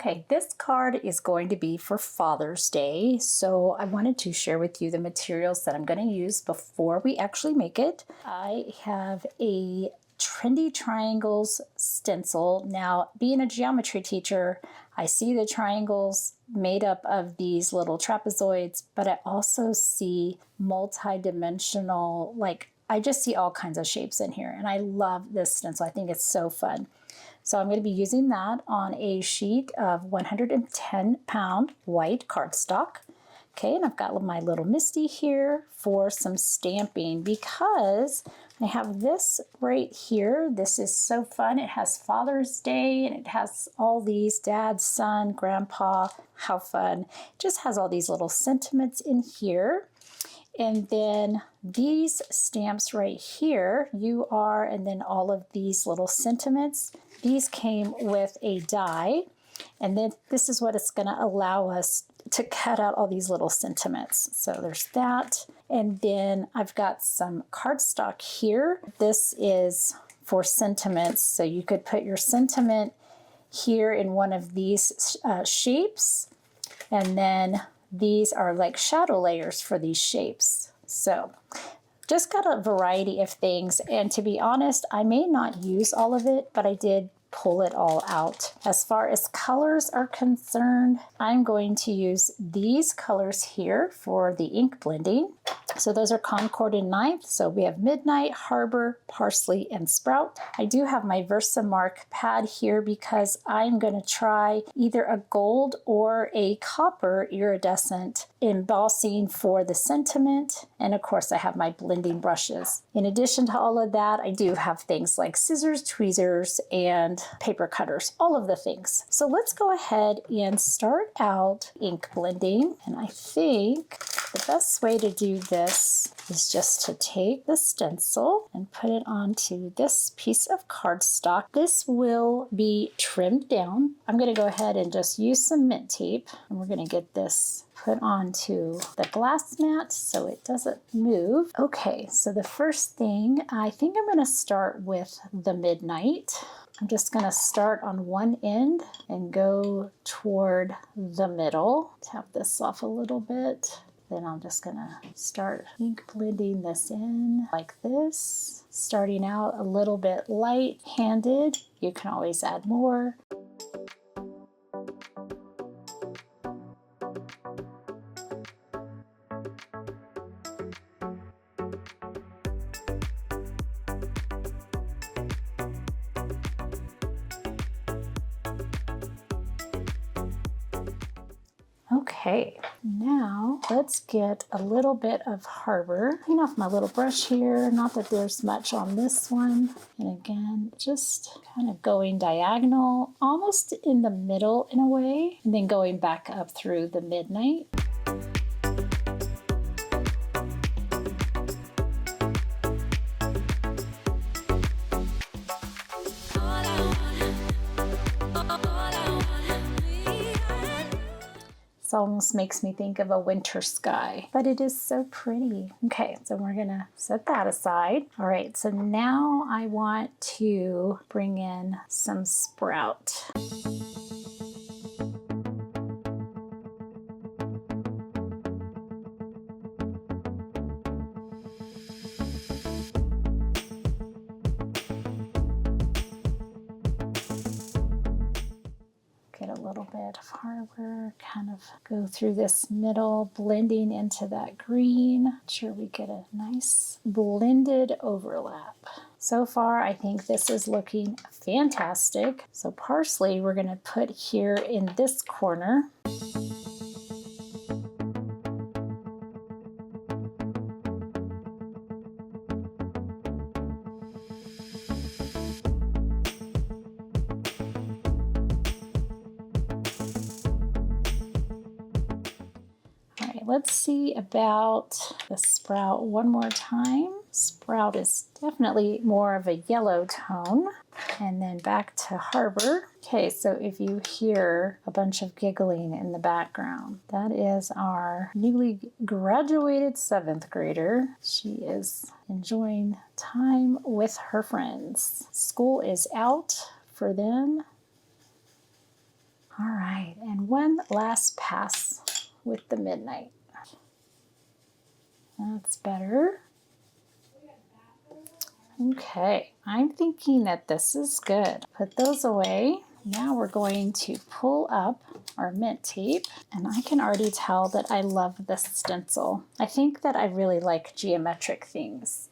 Okay, this card is going to be for Father's Day, so I wanted to share with you the materials that I'm going to use before we actually make it. I have a Trendy Triangles stencil. Now, being a geometry teacher, I see the triangles made up of these little trapezoids, but I also see multi-dimensional, I just see all kinds of shapes in here, and I love this stencil. I think it's so fun. So I'm going to be using that on a sheet of 110-pound white cardstock. Okay, and I've got my little Misty here for some stamping because I have this right here. This is so fun. It has Father's Day and it has all these dad, son, grandpa. How fun. It just has all these little sentiments in here. And then these stamps right here, you are, and then all of these little sentiments, these came with a die. And then this is what it's going to allow us to cut out all these little sentiments. So there's that. And then I've got some cardstock here. This is for sentiments. So you could put your sentiment here in one of these shapes. And then these are like shadow layers for these shapes. So just got a variety of things. And to be honest, I may not use all of it, but I did pull it all out. As far as colors are concerned, I'm going to use these colors here for the ink blending. So those are Concord and Ninth. So we have Midnight, Harbor, Parsley, and Sprout. I do have my Versamark pad here because I'm going to try either a gold or a copper iridescent embossing for the sentiment. And of course, I have my blending brushes. In addition to all of that, I do have things like scissors, tweezers, and paper cutters, all of the things. So let's go ahead and start out ink blending. And I think the best way to do this is just to take the stencil and put it onto this piece of cardstock. This will be trimmed down. I'm going to go ahead and just use some mint tape, and we're going to get this put onto the glass mat so it doesn't move. Okay, so the first thing, I think I'm going to start with the Midnight. I'm just going to start on one end and go toward the middle. Tap this off a little bit. Then I'm just going to start ink blending this in like this. Starting out a little bit light-handed. You can always add more. Okay, now let's get a little bit of Harbor. Clean off my little brush here, not that there's much on this one. And again, just kind of going diagonal, almost in the middle in a way, and then going back up through the Midnight. This almost makes me think of a winter sky, but it is so pretty. Okay, so we're gonna set that aside. All right, so now I want to bring in some Sprout. Get a little bit of Harbor, kind of go through this middle, blending into that green. Make sure we get a nice blended overlap. So far, I think this is looking fantastic. So Parsley, we're gonna put here in this corner. Let's see about the Sprout one more time. Sprout is definitely more of a yellow tone. And then back to Harbor. Okay, so if you hear a bunch of giggling in the background, that is our newly graduated 7th grader. She is enjoying time with her friends. School is out for them. All right, and one last pass with the midnight. That's better. Okay, I'm thinking that this is good. Put those away. Now we're going to pull up our mint tape, and I can already tell that I love this stencil. I think that I really like geometric things.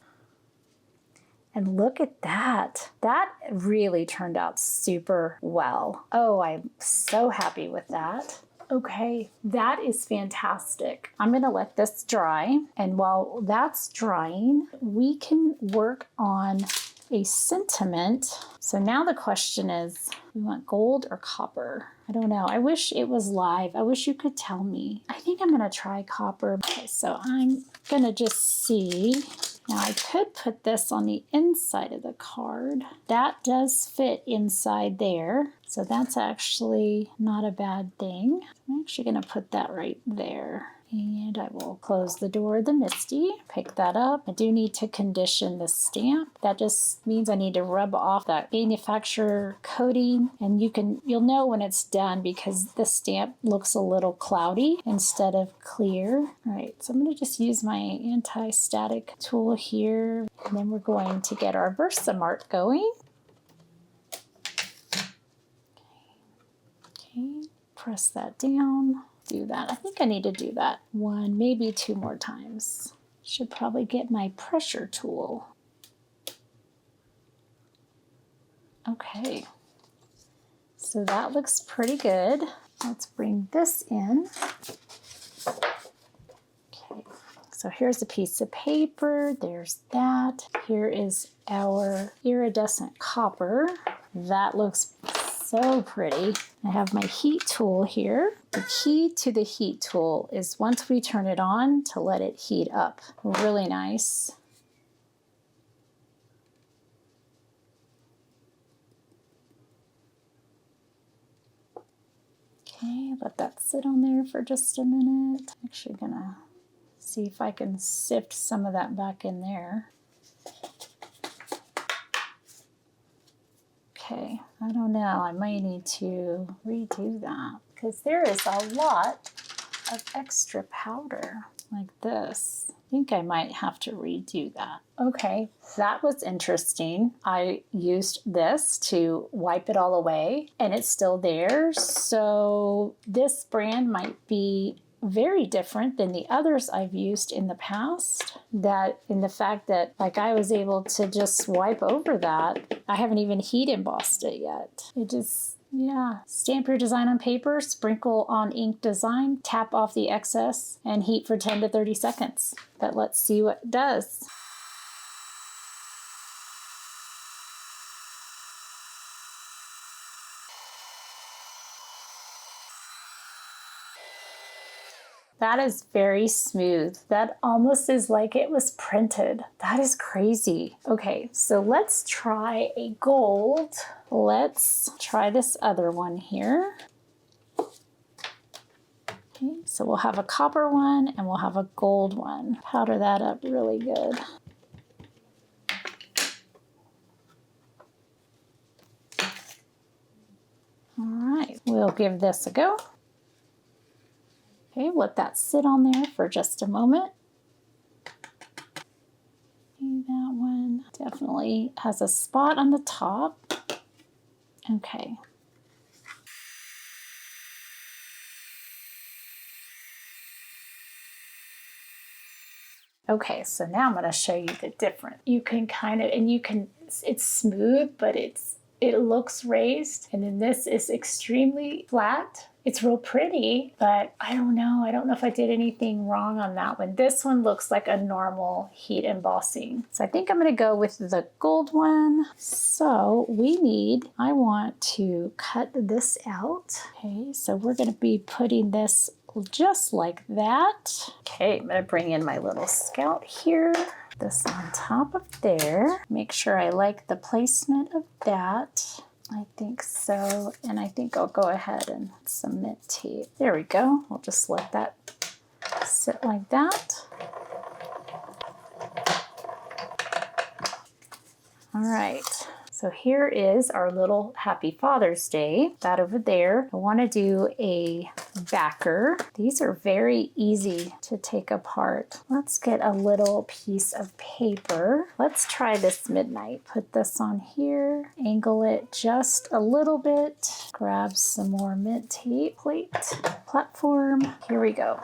And look at that. That really turned out super well. Oh, I'm so happy with that. Okay, that is fantastic. I'm gonna let this dry, and while that's drying, we can work on a sentiment. So now the question is, we want gold or copper? I don't know. I wish it was live. I wish you could tell me. I think I'm gonna try copper. Okay, so I'm gonna just see. Now I could put this on the inside of the card. That does fit inside there. So that's actually not a bad thing. I'm actually gonna put that right there. And I will close the door of the Misty, pick that up. I do need to condition the stamp. That just means I need to rub off that manufacturer coating, and you'll know when it's done because the stamp looks a little cloudy instead of clear. All right, so I'm gonna just use my anti-static tool here, and then we're going to get our Versamark going. Okay, press that down. Do that. I think I need to do that one, maybe two more times. Should probably get my pressure tool. Okay, so that looks pretty good. Let's bring this in. Okay, so here's a piece of paper. There's that. Here is our iridescent copper. That looks so pretty. I have my heat tool here. The key to the heat tool is once we turn it on to let it heat up. Really nice. Okay, let that sit on there for just a minute. I'm actually gonna see if I can sift some of that back in there. Okay, I don't know, I might need to redo that because there is a lot of extra powder like this. I think I might have to redo that. Okay, that was interesting. I used this to wipe it all away and it's still there. So this brand might be very different than the others I've used in the past. That in the fact that like I was able to just wipe over that. I haven't even heat embossed it yet. It just, yeah. Stamp your design on paper, sprinkle on ink design, tap off the excess, and heat for 10 to 30 seconds. But let's see what it does. That is very smooth. That almost is like it was printed. That is crazy. Okay, so let's try a gold. Let's try this other one here. Okay, so we'll have a copper one and we'll have a gold one. Powder that up really good. All right, we'll give this a go. Okay, let that sit on there for just a moment. Okay, that one definitely has a spot on the top. Okay. Okay, so now I'm going to show you the difference. You can kind of, it's smooth, but it looks raised. And then this is extremely flat. It's real pretty, but I don't know if I did anything wrong on that one. This one looks like a normal heat embossing. So I think I'm gonna go with the gold one. So I want to cut this out. Okay, so we're gonna be putting this just like that. Okay, I'm gonna bring in my little scout here. This on top of there. Make sure I like the placement of that. I think so, and I think I'll go ahead and submit tape. There we go. We'll just let that sit like that. All right, So here is our little Happy Father's Day. That over there. I want to do a backer. These are very easy to take apart. Let's get a little piece of paper. Let's try this midnight. Put this on here, angle it just a little bit, grab some more mint tape, plate, platform. Here we go.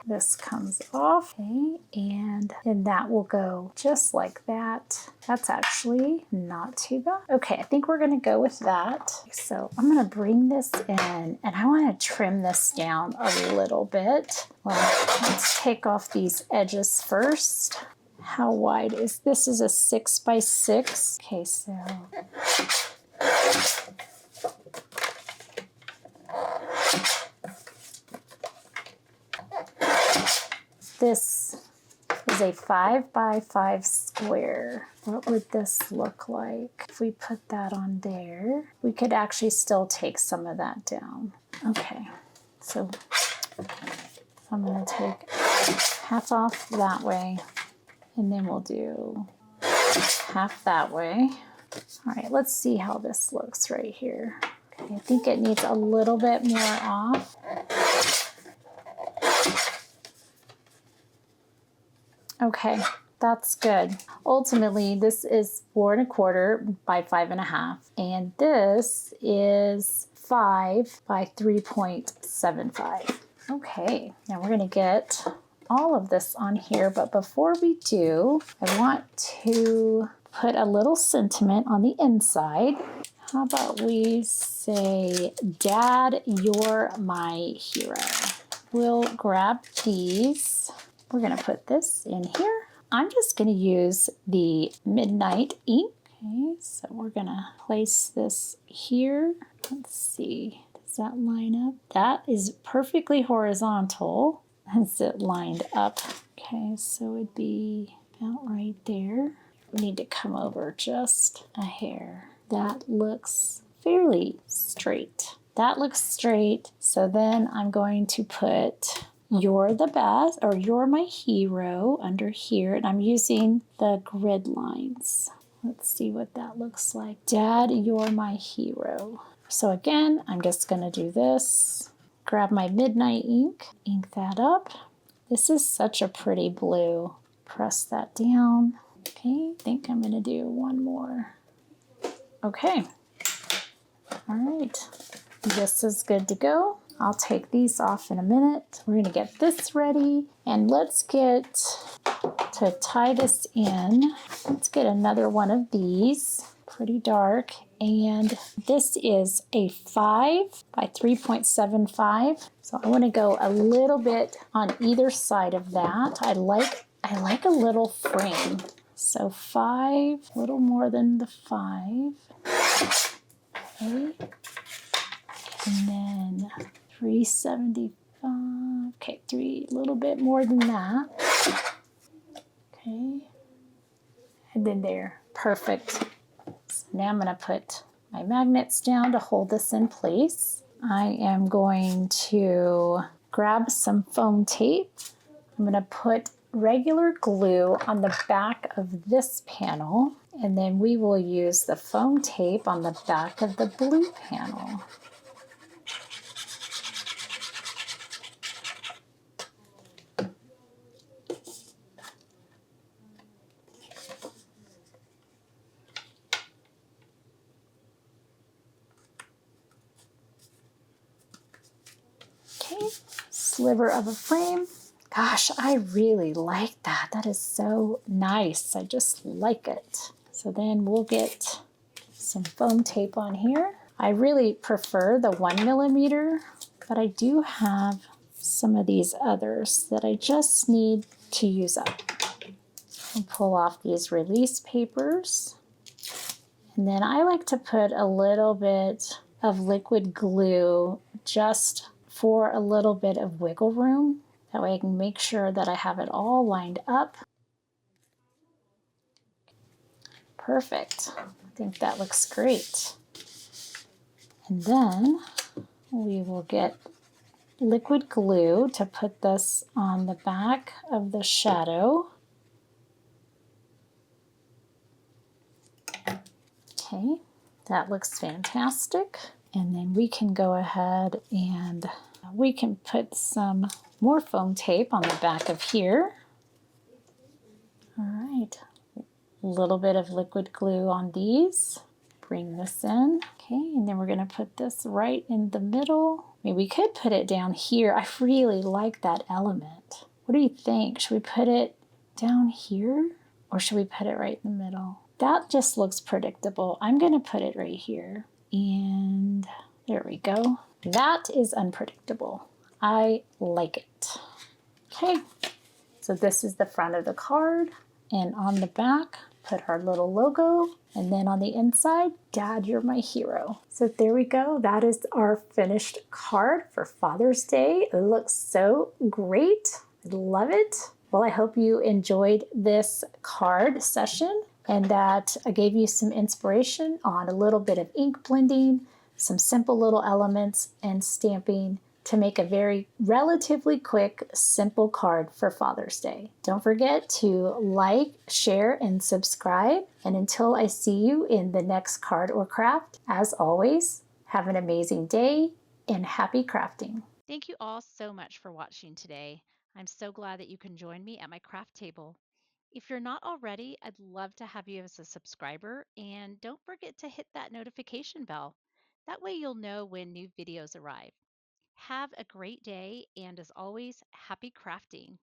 This comes off, okay, and then that will go just like that. That's actually not too bad. Okay, I think we're gonna go with that. So I'm gonna bring this in and I wanna trim this down a little bit. Well, let's take off these edges first. How wide is this? Is a 6 by 6. Okay, so this is a 5 by 5 square. What would this look like if we put that on there? We could actually still take some of that down. Okay, so I'm gonna take half off that way, and then we'll do half that way. All right, let's see how this looks right here. Okay, I think it needs a little bit more off. Okay, that's good. Ultimately, this is 4 1/4 by 5 1/2, and this is 5 by 3.75. Okay, now we're gonna get all of this on here, but before we do, I want to put a little sentiment on the inside. How about we say, Dad, you're my hero. We'll grab these. We're gonna put this in here. I'm just gonna use the Midnight ink. Okay, so we're gonna place this here. Let's see, does that line up? That is perfectly horizontal. Is it lined up? Okay, so it'd be about right there. We need to come over just a hair. That looks fairly straight. That looks straight. So then I'm going to put You're the Best, or You're My Hero under here, and I'm using the grid lines. Let's see what that looks like. Dad, you're my hero. So again, I'm just gonna do this. Grab my Midnight ink, ink that up. This is such a pretty blue. Press that down. Okay, I think I'm gonna do one more. Okay, all right, this is good to go. I'll take these off in a minute. We're gonna get this ready, and let's get to tie this in. Let's get another one of these, pretty dark, and this is a 5 by 3.75. So I wanna go a little bit on either side of that. I like a little frame. So 5, a little more than the 5. Okay. And then 375, okay, a little bit more than that. Okay, and then there, perfect. So now I'm gonna put my magnets down to hold this in place. I am going to grab some foam tape. I'm gonna put regular glue on the back of this panel, and then we will use the foam tape on the back of the blue panel. Okay, sliver of a frame. Gosh, I really like that. That is so nice. I just like it. So then we'll get some foam tape on here. I really prefer the 1mm, but I do have some of these others that I just need to use up. I'll pull off these release papers. And then I like to put a little bit of liquid glue just for a little bit of wiggle room. That way I can make sure that I have it all lined up. Perfect. I think that looks great. And then we will get liquid glue to put this on the back of the shadow. Okay, that looks fantastic. And then we can go ahead and we can put some more foam tape on the back of here. All right, a little bit of liquid glue on these. Bring this in. Okay, and then we're going to put this right in the middle. I mean, we could put it down here. I really like that element. What do you think? Should we put it down here or should we put it right in the middle? That just looks predictable. I'm going to put it right here. And there we go. That is unpredictable. I like it. Okay, so this is the front of the card. And on the back, put our little logo. And then on the inside, Dad, you're my hero. So there we go. That is our finished card for Father's Day. It looks so great. I love it. Well, I hope you enjoyed this card session and that I gave you some inspiration on a little bit of ink blending, some simple little elements, and stamping to make a very relatively quick, simple card for Father's Day. Don't forget to like, share, and subscribe. And until I see you in the next card or craft, as always, have an amazing day and happy crafting. Thank you all so much for watching today. I'm so glad that you can join me at my craft table. If you're not already, I'd love to have you as a subscriber, and don't forget to hit that notification bell. That way you'll know when new videos arrive. Have a great day, and as always, happy crafting.